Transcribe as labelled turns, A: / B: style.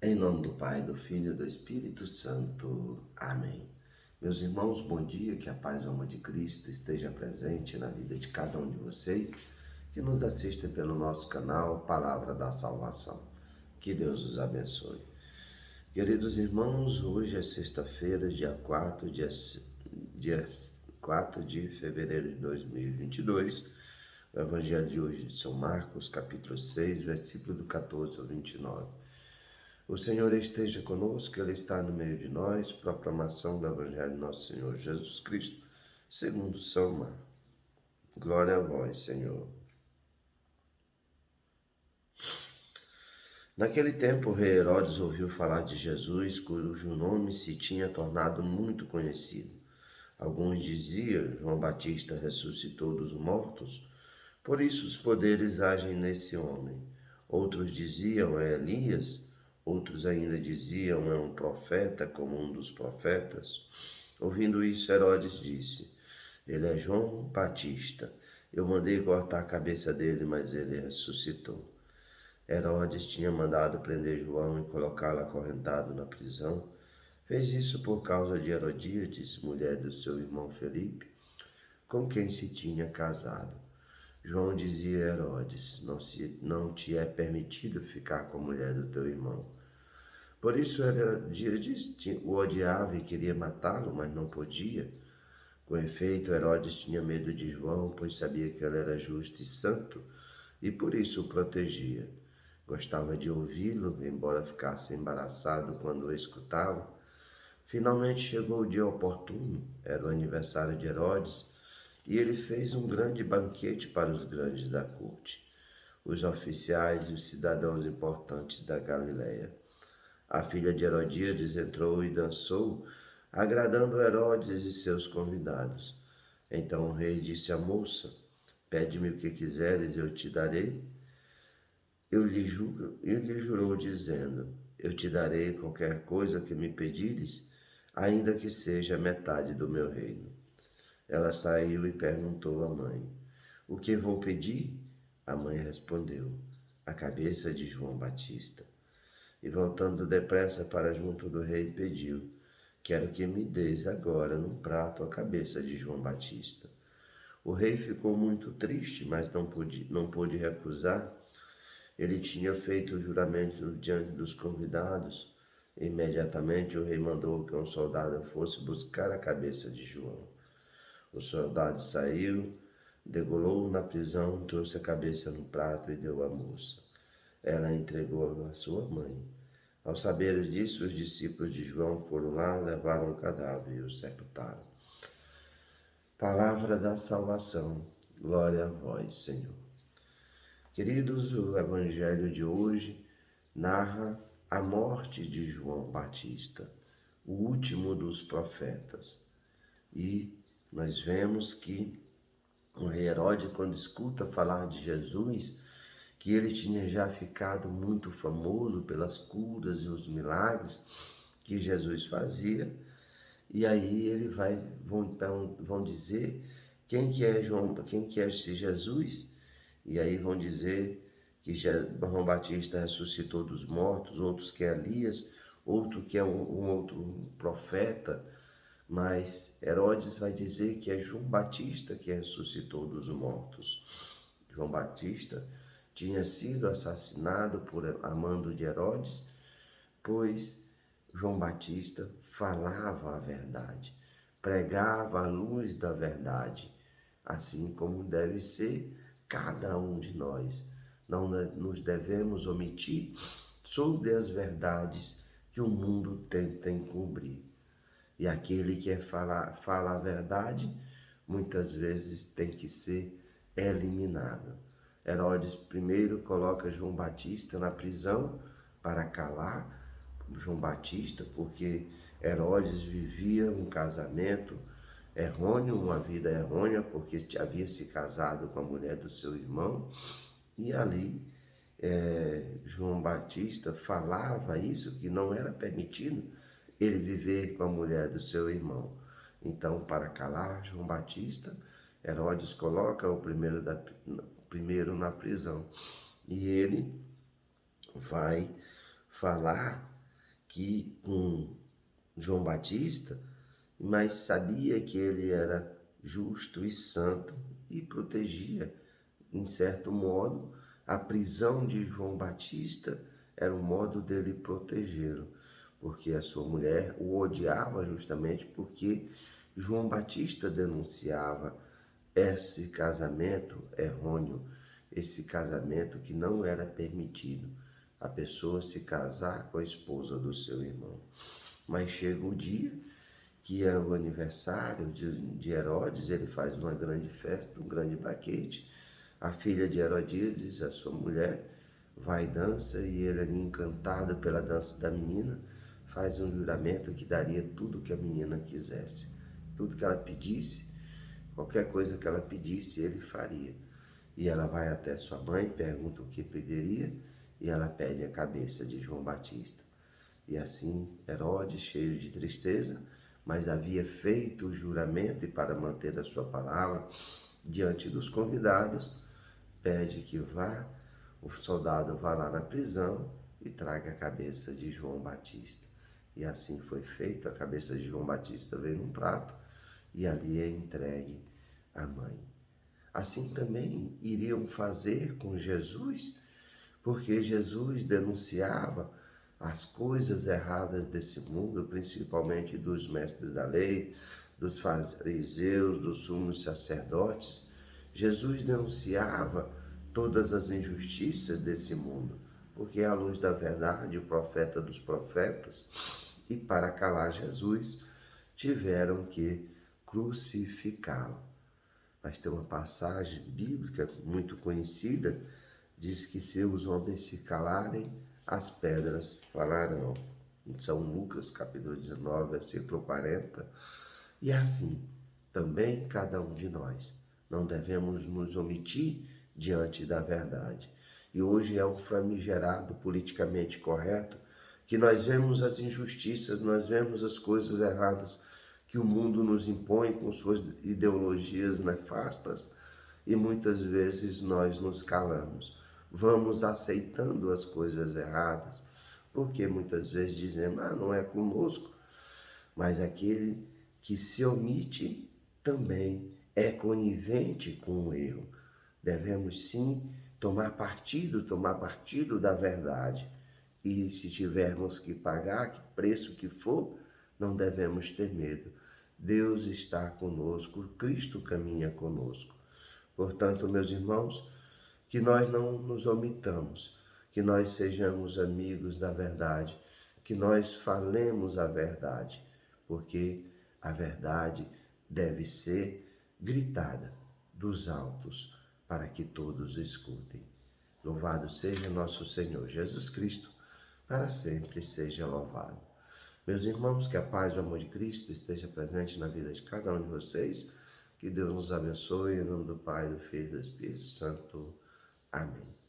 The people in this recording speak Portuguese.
A: Em nome do Pai, do Filho e do Espírito Santo. Amém. Meus irmãos, bom dia, que a paz e o amor de Cristo esteja presente na vida de cada um de vocês que nos assistem pelo nosso canal Palavra da Salvação. Que Deus os abençoe. Queridos irmãos, hoje é sexta-feira, dia 4 de fevereiro de 2022. O Evangelho de hoje de São Marcos, capítulo 6, versículo do 14 ao 29. O Senhor esteja conosco, Ele está no meio de nós. Proclamação do Evangelho de nosso Senhor Jesus Cristo, segundo São Marcos. Glória a vós, Senhor. Naquele tempo, o rei Herodes ouviu falar de Jesus, cujo nome se tinha tornado muito conhecido. Alguns diziam: João Batista ressuscitou dos mortos, por isso os poderes agem nesse homem. Outros diziam: é Elias. Outros ainda diziam: é um profeta, como um dos profetas. Ouvindo isso, Herodes disse: ele é João Batista. Eu mandei cortar a cabeça dele, mas ele ressuscitou. Herodes tinha mandado prender João e colocá-lo acorrentado na prisão. Fez isso por causa de Herodíades, mulher do seu irmão Felipe, com quem se tinha casado. João dizia a Herodes: não te é permitido ficar com a mulher do teu irmão. Por isso Herodíades o odiava e queria matá-lo, mas não podia. Com efeito, Herodes tinha medo de João, pois sabia que ele era justo e santo, e por isso o protegia. Gostava de ouvi-lo, embora ficasse embaraçado quando o escutava. Finalmente chegou o dia oportuno, era o aniversário de Herodes, e ele fez um grande banquete para os grandes da corte, os oficiais e os cidadãos importantes da Galiléia. A filha de Herodíades entrou e dançou, agradando Herodes e seus convidados. Então o rei disse à moça: pede-me o que quiseres, eu te darei. Ele jurou, dizendo: eu te darei qualquer coisa que me pedires, ainda que seja metade do meu reino. Ela saiu e perguntou à mãe: o que vou pedir? A mãe respondeu: a cabeça de João Batista. E voltando depressa para junto do rei, pediu: quero que me deis agora num prato a cabeça de João Batista. O rei ficou muito triste, mas não pôde recusar. Ele tinha feito o juramento diante dos convidados. Imediatamente o rei mandou que um soldado fosse buscar a cabeça de João. O soldado saiu, degolou-o na prisão, trouxe a cabeça no prato e deu à moça. Ela entregou-a à sua mãe. Ao saber disso, os discípulos de João foram lá, levaram o cadáver e o sepultaram. Palavra da salvação. Glória a vós, Senhor. Queridos, o Evangelho de hoje narra a morte de João Batista, o último dos profetas. E nós vemos que o rei Herodes, quando escuta falar de Jesus, que ele tinha já ficado muito famoso pelas curas e os milagres que Jesus fazia, e aí vão dizer quem que é esse Jesus, e aí vão dizer que João Batista ressuscitou dos mortos, outros que é Elias, outro que é um outro profeta, mas Herodes vai dizer que é João Batista que ressuscitou dos mortos. João Batista tinha sido assassinado por amando de Herodes, pois João Batista falava a verdade, pregava a luz da verdade, assim como deve ser cada um de nós. Não nos devemos omitir sobre as verdades que o mundo tenta encobrir. E aquele que fala a verdade, muitas vezes tem que ser eliminado. Herodes primeiro coloca João Batista na prisão para calar João Batista, porque Herodes vivia um casamento errôneo, uma vida errônea, porque havia se casado com a mulher do seu irmão, e ali João Batista falava isso, que não era permitido ele viver com a mulher do seu irmão. Então, para calar João Batista, Herodes coloca o primeiro na prisão. E ele vai falar que com João Batista, mas sabia que ele era justo e santo e protegia, em certo modo, a prisão de João Batista era um modo dele protegê-lo, porque a sua mulher o odiava justamente porque João Batista denunciava esse casamento errôneo, esse casamento que não era permitido, a pessoa se casar com a esposa do seu irmão. Mas chega o dia que é o aniversário de Herodes, ele faz uma grande festa, um grande banquete. A filha de Herodíades, a sua mulher, vai e dança, e ele ali encantado pela dança da menina, faz um juramento que daria tudo que a menina quisesse. Tudo que ela pedisse, qualquer coisa que ela pedisse, ele faria. E ela vai até sua mãe, pergunta o que pediria, e ela pede a cabeça de João Batista. E assim, Herodes, cheio de tristeza, mas havia feito o juramento e para manter a sua palavra diante dos convidados, pede que o soldado vá lá na prisão e traga a cabeça de João Batista. E assim foi feito, a cabeça de João Batista veio num prato e ali é entregue à mãe. Assim também iriam fazer com Jesus, porque Jesus denunciava as coisas erradas desse mundo, principalmente dos mestres da lei, dos fariseus, dos sumos sacerdotes. Jesus denunciava todas as injustiças desse mundo, porque é a luz da verdade, o profeta dos profetas, e para calar Jesus, tiveram que crucificá-lo. Mas tem uma passagem bíblica muito conhecida, diz que se os homens se calarem, as pedras falarão. Em São Lucas, capítulo 19, versículo 40. E assim, também cada um de nós, não devemos nos omitir diante da verdade. E hoje é um famigerado politicamente correto, que nós vemos as injustiças, nós vemos as coisas erradas que o mundo nos impõe com suas ideologias nefastas, e muitas vezes nós nos calamos. Vamos aceitando as coisas erradas, porque muitas vezes dizemos, não é conosco, mas aquele que se omite também é conivente com o erro. Devemos sim tomar partido da verdade. E se tivermos que pagar, que preço que for, não devemos ter medo. Deus está conosco, Cristo caminha conosco. Portanto, meus irmãos, que nós não nos omitamos, que nós sejamos amigos da verdade, que nós falemos a verdade, porque a verdade deve ser gritada dos altos para que todos escutem. Louvado seja nosso Senhor Jesus Cristo, para sempre seja louvado. Meus irmãos, que a paz e o amor de Cristo esteja presente na vida de cada um de vocês. Que Deus nos abençoe, em nome do Pai, do Filho e do Espírito Santo. Amém.